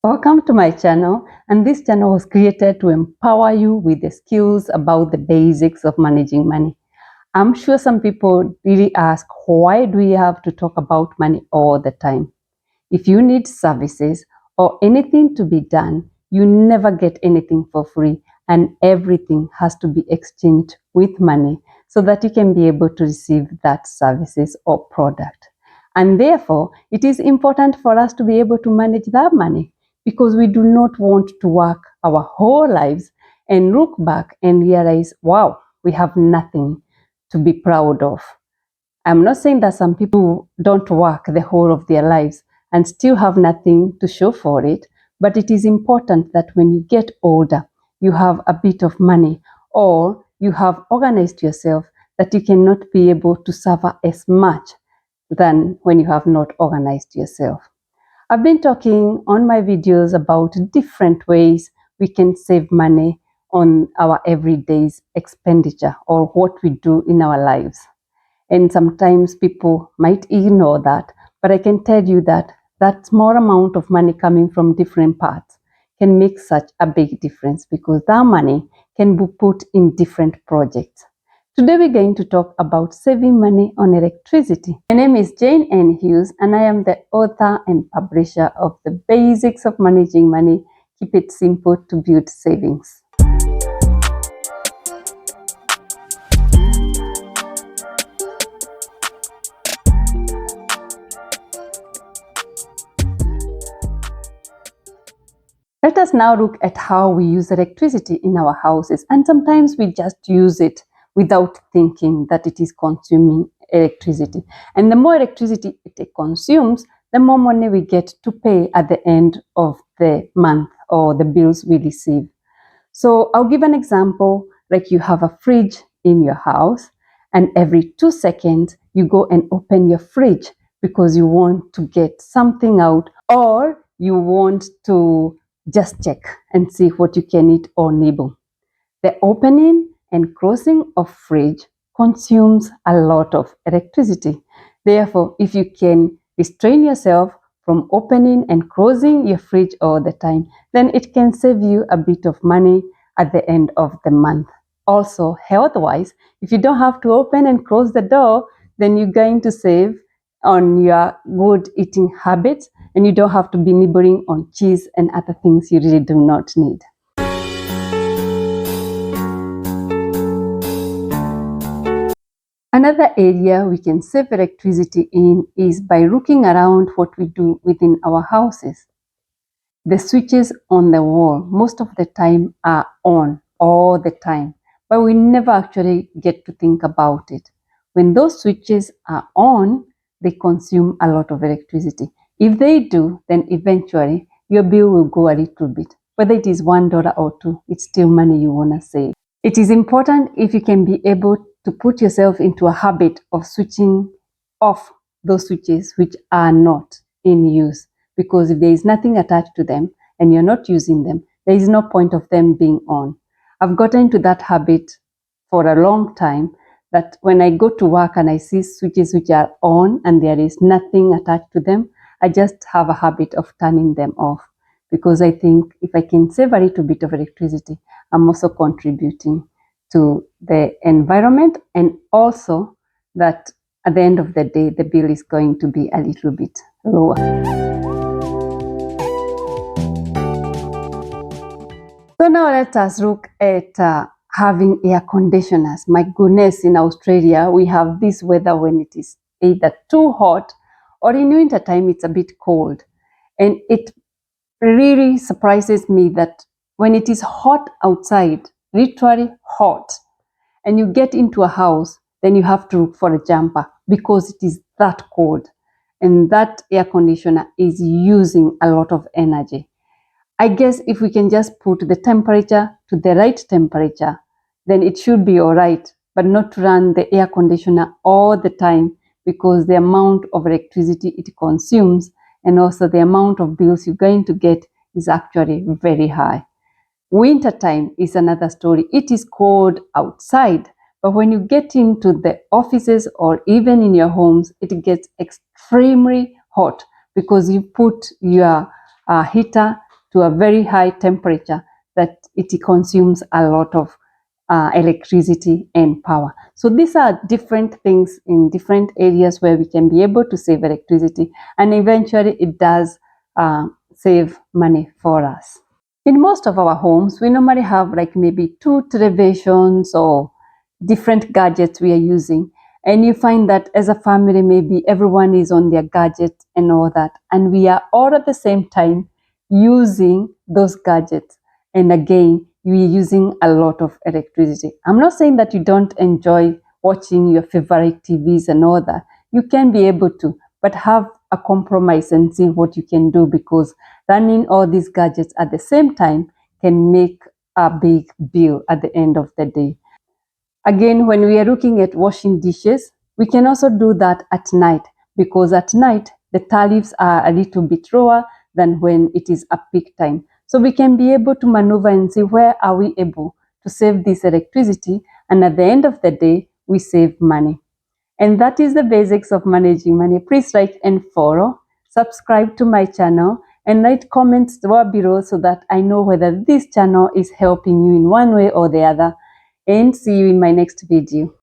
Welcome to my channel, and this channel was created to empower you with the skills about the basics of managing money. I'm sure some people really ask, why do we have to talk about money all the time? If you need services or anything to be done, you never get anything for free, and everything has to be exchanged with money so that you can be able to receive that services or product. And therefore, it is important for us to be able to manage that money because we do not want to work our whole lives and look back and realize, wow, we have nothing to be proud of. I'm not saying that some people don't work the whole of their lives and still have nothing to show for it, but it is important that when you get older, you have a bit of money or you have organized yourself that you cannot be able to suffer as much than when you have not organized yourself. I've been talking on my videos about different ways we can save money on our everyday expenditure or what we do in our lives. And sometimes people might ignore that, but I can tell you that that small amount of money coming from different parts can make such a big difference because that money can be put in different projects. Today we're going to talk about saving money on electricity. My name is Jane N. Hughes and I am the author and publisher of The Basics of Managing Money. Keep it simple to build savings. Let us now look at how we use electricity in our houses, and sometimes we just use it without thinking that it is consuming electricity. And the more electricity it consumes, the more money we get to pay at the end of the month or the bills we receive. So I'll give an example, like you have a fridge in your house, and every 2 seconds you go and open your fridge because you want to get something out or you want to just check and see what you can eat or nibble. The opening and closing of fridge consumes a lot of electricity. Therefore, if you can restrain yourself from opening and closing your fridge all the time, then it can save you a bit of money at the end of the month. Also, health-wise, if you don't have to open and close the door, then you're going to save on your good eating habits and you don't have to be nibbling on cheese and other things you really do not need. Another area we can save electricity in is by looking around what we do within our houses. The switches on the wall most of the time are on all the time, but we never actually get to think about it. When those switches are on, they consume a lot of electricity. If they do, then eventually your bill will go a little bit. Whether it is $1 or $2, it's still money you want to save. It is important if you can be able to put yourself into a habit of switching off those switches which are not in use. Because if there is nothing attached to them and you're not using them, there is no point of them being on. I've gotten into that habit for a long time that when I go to work and I see switches which are on and there is nothing attached to them, I just have a habit of turning them off because I think if I can save a little bit of electricity, I'm also contributing to the environment and also that at the end of the day, the bill is going to be a little bit lower. So now let us look at having air conditioners. My goodness, in Australia, we have this weather when it is either too hot or in winter time, it's a bit cold. And it really surprises me that when it is hot outside, literally hot, and you get into a house, then you have to look for a jumper because it is that cold. And that air conditioner is using a lot of energy. I guess if we can just put the temperature to the right temperature, then it should be all right, but not run the air conditioner all the time because the amount of electricity it consumes and also the amount of bills you're going to get is actually very high. Winter time is another story. It is cold outside, but when you get into the offices or even in your homes, it gets extremely hot because you put your heater to a very high temperature that it consumes a lot of electricity and power. So these are different things in different areas where we can be able to save electricity, and eventually it does save money for us. In most of our homes, we normally have like maybe 2 televisions or different gadgets we are using. And you find that as a family, maybe everyone is on their gadget and all that. And we are all at the same time using those gadgets. And again, we're using a lot of electricity. I'm not saying that you don't enjoy watching your favorite TVs and all that. You can be able to, but have a compromise and see what you can do, because running all these gadgets at the same time can make a big bill at the end of the day. Again, when we are looking at washing dishes, we can also do that at night, because at night the tariffs are a little bit lower than when it is a peak time. So we can be able to maneuver and see where are we able to save this electricity, and at the end of the day, we save money. And that is the basics of managing money. Please like and follow, subscribe to my channel, and write comments below so that I know whether this channel is helping you in one way or the other. And see you in my next video.